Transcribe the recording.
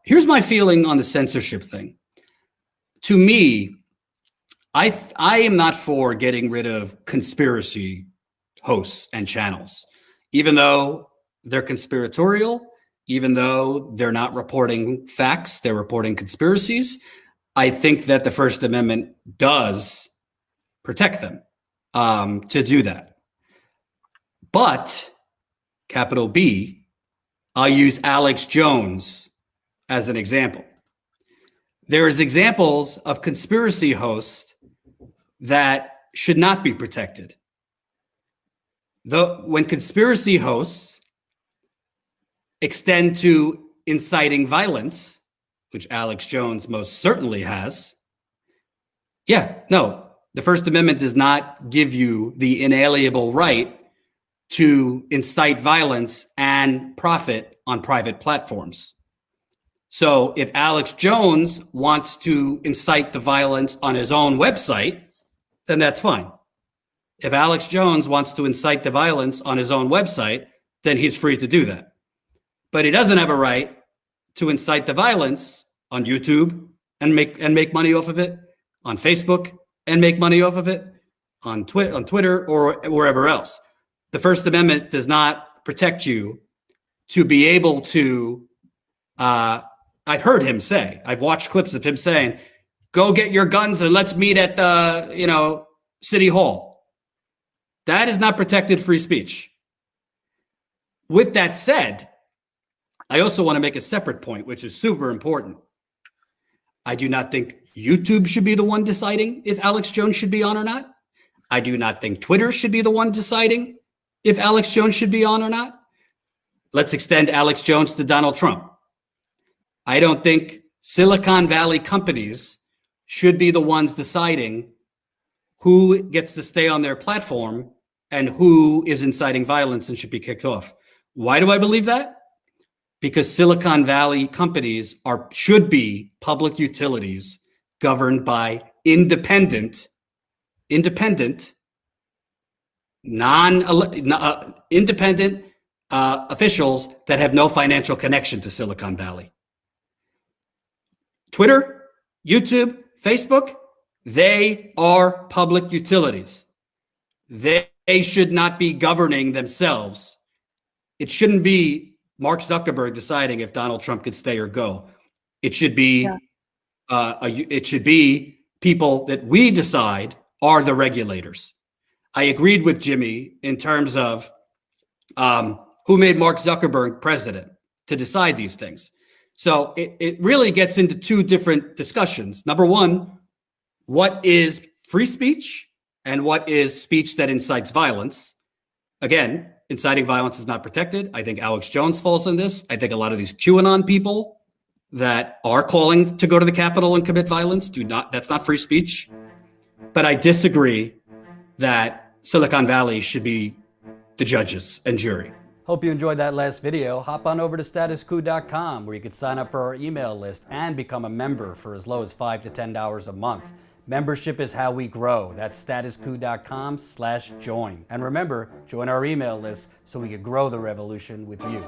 Here's my feeling on the censorship thing. To me, I am not for getting rid of conspiracy hosts and channels, even though they're conspiratorial, even though they're not reporting facts, they're reporting conspiracies. I think that the First Amendment does protect them to do that. But, capital B, I'll use Alex Jones as an example. There's examples of conspiracy hosts that should not be protected. When conspiracy hosts extend to inciting violence, which Alex Jones most certainly has, the First Amendment does not give you the inalienable right to incite violence and profit on private platforms. So if Alex Jones wants to incite the violence on his own website, then that's fine. If Alex Jones wants to incite the violence on his own website, then he's free to do that. But he doesn't have a right to incite the violence on YouTube and make money off of it, on Facebook and make money off of it, on Twitter or wherever else. The First Amendment does not protect you to be able to, I've heard him say, I've watched clips of him saying, go get your guns and let's meet at the, City Hall. That is not protected free speech. With that said, I also want to make a separate point, which is super important. I do not think YouTube should be the one deciding if Alex Jones should be on or not. I do not think Twitter should be the one deciding if Alex Jones should be on or not. Let's extend Alex Jones to Donald Trump. I don't think Silicon Valley companies should be the ones deciding who gets to stay on their platform and who is inciting violence and should be kicked off. Why do I believe that? Because Silicon Valley companies should be public utilities governed by independent officials that have no financial connection to Silicon Valley. Twitter, YouTube, Facebook, they are public utilities. They should not be governing themselves. It shouldn't be Mark Zuckerberg deciding if Donald Trump could stay or go. It should be people that we decide are the regulators. I agreed with Jimmy in terms of who made Mark Zuckerberg president to decide these things. So it really gets into two different discussions. Number one, what is free speech and what is speech that incites violence? Again, inciting violence is not protected. I think Alex Jones falls in this. I think a lot of these QAnon people that are calling to go to the Capitol and commit violence that's not free speech. But I disagree that Silicon Valley should be the judges and jury. Hope you enjoyed that last video. Hop on over to statuscoup.com where you can sign up for our email list and become a member for as low as $5 to $10 a month. Membership is how we grow. That's statuscoup.com/join. And remember, join our email list so we can grow the revolution with you.